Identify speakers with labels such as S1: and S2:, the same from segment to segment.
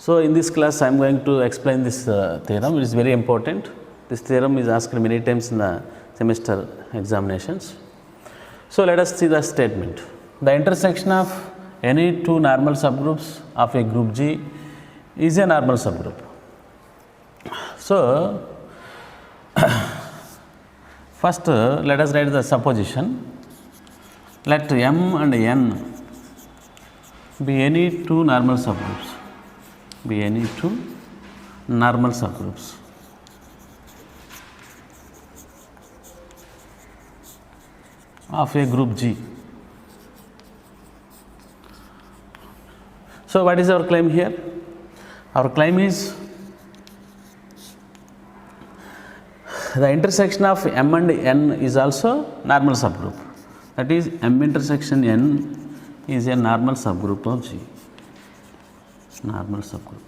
S1: So in this class I am going to explain this theorem. It is very important. This theorem is asked many times in the semester examinations. So let us see the statement. The intersection of any two normal subgroups of a group G is a normal subgroup. So first let us write the supposition. Let M and N be any two normal subgroups. Of a group G. So what is our claim here? Our claim is the intersection of M and N is also normal subgroup. That is, M intersection N is a normal subgroup of G. Normal subgroup.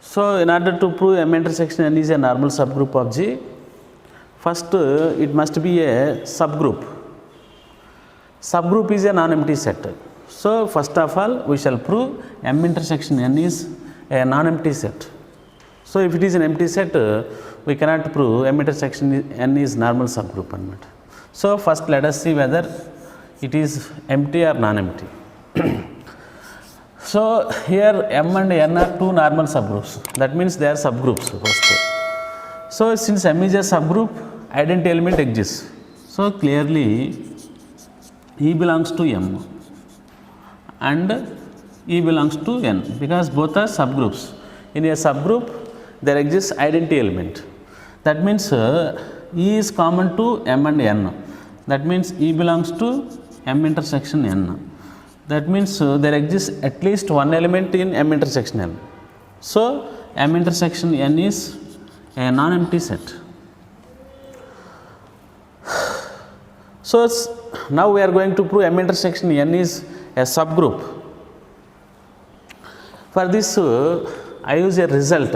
S1: So in order to prove M intersection N is a normal subgroup of G, first it must be a subgroup. Subgroup is a non-empty set. So first of all we shall prove M intersection N is a non-empty set. So if it is an empty set, we cannot prove M intersection N is normal subgroup. So first let us see whether it is empty or non-empty. So here M and N are two normal subgroups. That means they are subgroups first. So since M is a subgroup, identity element exists. So clearly E belongs to M and E belongs to N, because both are subgroups. In a subgroup there exists identity element. That means E is common to M and N. That means E belongs to M intersection N. That means there exists at least one element in M intersection N. So M intersection N is a non-empty set. So now we are going to prove M intersection N is a subgroup. For this I use a result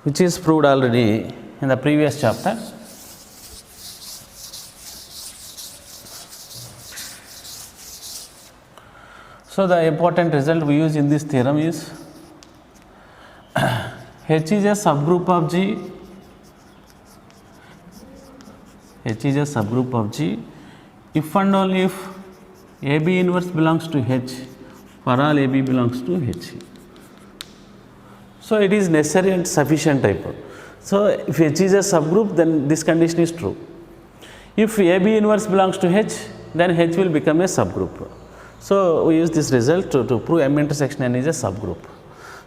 S1: which is proved already in the previous chapter. So the important result we use in this theorem is H is a subgroup of G. H is a subgroup of G if and only if AB inverse belongs to H for all AB belongs to H. So it is necessary and sufficient type. So if H is a subgroup, then this condition is true. If AB inverse belongs to H, then H will become a subgroup. So we use this result to prove M intersection N is a subgroup.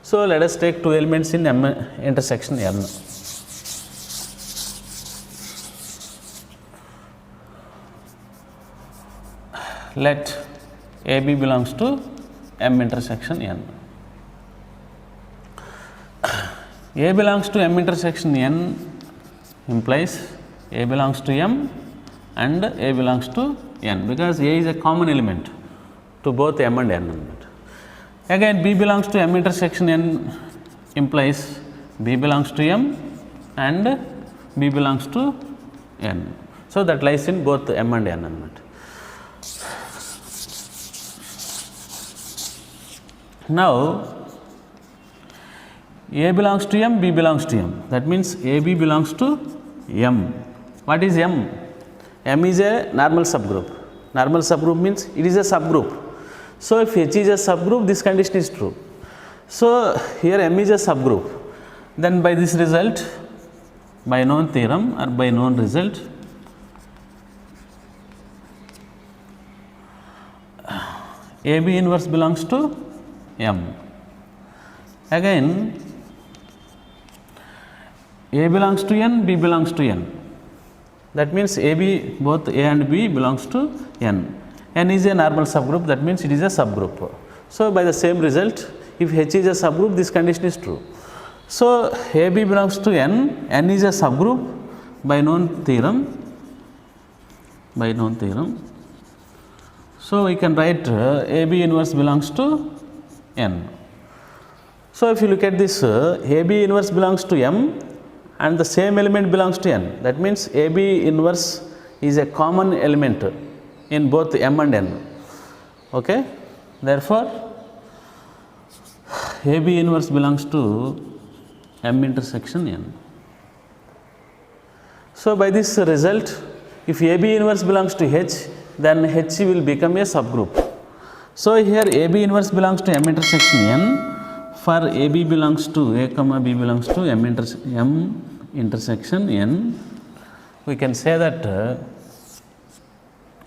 S1: So let us take two elements in M intersection N. Let AB belongs to M intersection N. A belongs to M intersection N implies A belongs to M and A belongs to N, because A is a common element to both M and N. Again, B belongs to M intersection N implies B belongs to M and B belongs to N. So that lies in both M and N. Now A belongs to M, B belongs to M. That means AB belongs to M. What is M? M is a normal subgroup. Normal subgroup means it is a subgroup. So if H is a subgroup, this condition is true. So here M is a subgroup. Then by this result, by known theorem or by known result, AB inverse belongs to M. Again, A belongs to N, B belongs to N. That means AB, both A and B belongs to N. N is a normal subgroup, that means it is a subgroup. So by the same result, if H is a subgroup, this condition is true. So AB belongs to N, N is a subgroup by known theorem. So we can write AB inverse belongs to N. So if you look at this, AB inverse belongs to M and the same element belongs to N. That means AB inverse is a common element in both M and N. Okay, therefore AB inverse belongs to M intersection N. So by this result, if AB inverse belongs to H, then H will become a subgroup. So here AB inverse belongs to M intersection N. For AB belongs to A comma B belongs to M intersection N, we can say that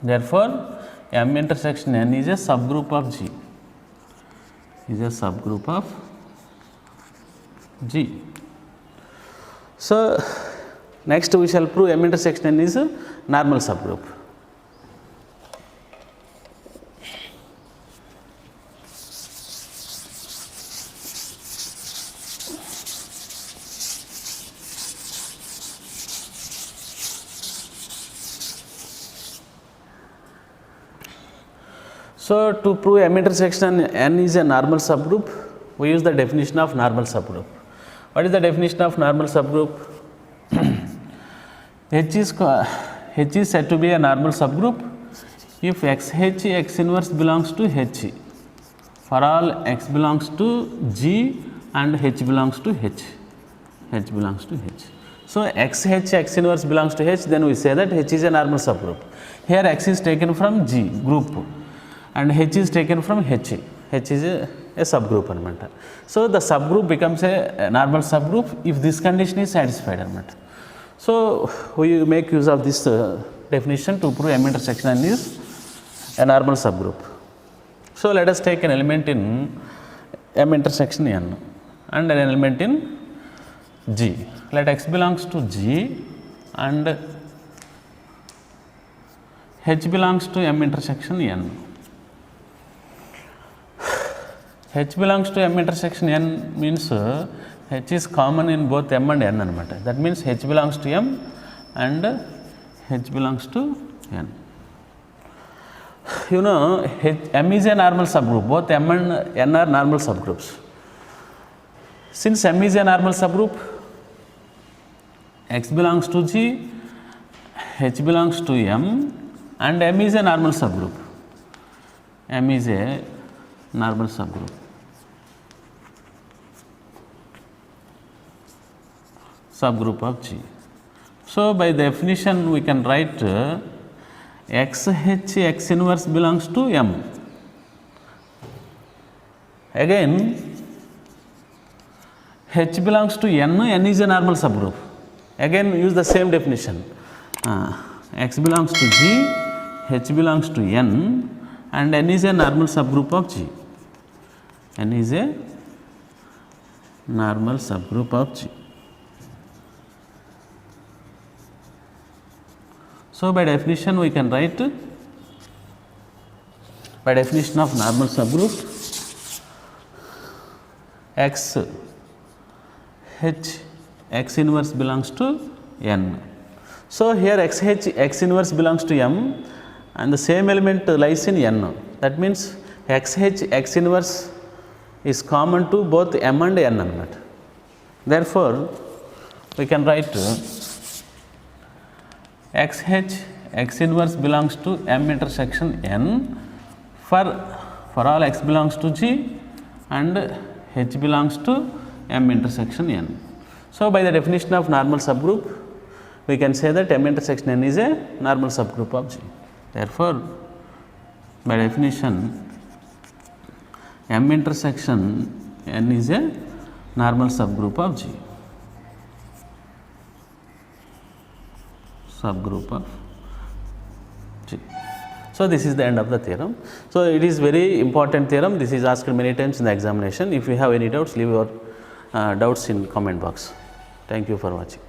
S1: therefore M intersection N is a subgroup of G. Is a subgroup of G. So next we shall prove M intersection N is a normal subgroup. So to prove M intersection N is a normal subgroup, we use the definition of normal subgroup. What is the definition of normal subgroup? H is said to be a normal subgroup if XH X inverse belongs to H, for all X belongs to G and H belongs to H. H belongs to H. So XH X inverse belongs to H, then we say that H is a normal subgroup. Here X is taken from G group and H is taken from H. H is a subgroup anamata. So the subgroup becomes a normal subgroup if this condition is satisfied anamata. So we make use of this definition to prove M intersection N is a normal subgroup. So let us take an element in M intersection N and an element in G. Let X belongs to G and H belongs to M intersection N. H belongs to M intersection N means H is common in both M and N anamata. That means H belongs to M and H belongs to N. You know, M is a normal subgroup. Both M and N are normal subgroups. Since M is a normal subgroup, X belongs to G, H belongs to M, and M is a normal subgroup. M is a normal subgroup. Subgroup of G. So by definition we can write XH X inverse belongs to M. Again H belongs to N, N is a normal subgroup. Again use the same definition. X belongs to G, H belongs to N, and N is a normal subgroup of G. N is a normal subgroup of G. So by definition we can write, by definition of normal subgroup, X H X inverse belongs to N. So here XH X inverse belongs to M and the same element lies in N. That means XH X inverse is common to both M and N. Therefore, we can write XH X inverse belongs to M intersection N for all X belongs to G and H belongs to M intersection N. So by the definition of normal subgroup, we can say that M intersection N is a normal subgroup of G. Therefore, by definition, M intersection N is a normal subgroup of G. Subgroup of G. So this is the end of the theorem. So it is very important theorem. This is asked many times in the examination. If you have any doubts, leave your doubts in comment box. Thank you for watching.